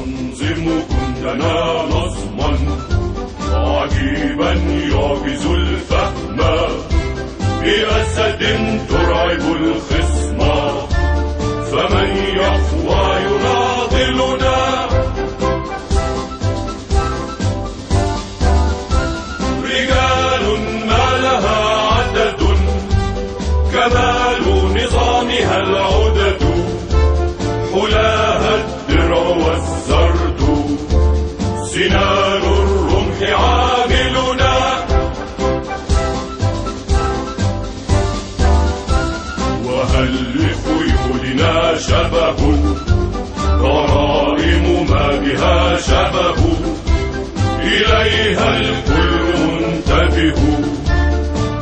ننظم جندنا نظما عجيبا يعجز الفهم، بأسد ترعب الخصم، فمن يقوى يناضلنا. رجال ما لها عدد، كمال نظامها العدد، حلاها الدرع والزرد، سنان الرمح عاملنا. وهل لخيولنا شبه، غرائم ما بها شبه، إليها الكل منتبه،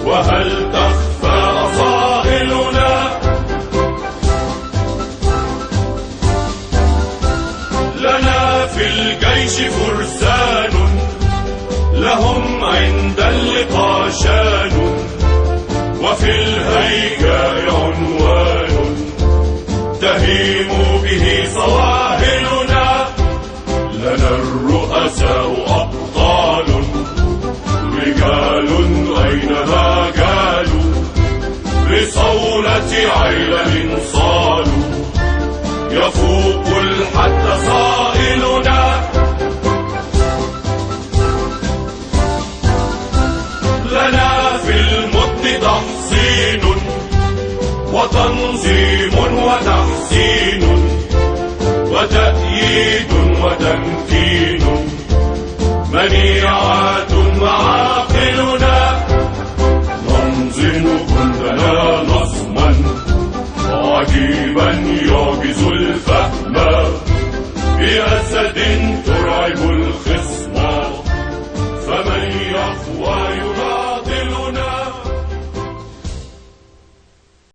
وهل تخفى أصائلنا؟ لنا في الجيش فرسان، لهم عند اللقاء شان، وفي الهيجاء عنوان تهيم به صواهلنا. لنا الرؤساء أبطال، رجال أينما جالوا، بصولة عيلم صالوا، يفوق الحد صائلنا. لنا في المدن تحصين، وتنظيم وتحسين، وتأييد وتمكين، منيعات معاقلنا. ننظم جندنا نظما عجيبا يعجز الفهم، بأسد ترعب الخصم، فمن يقوى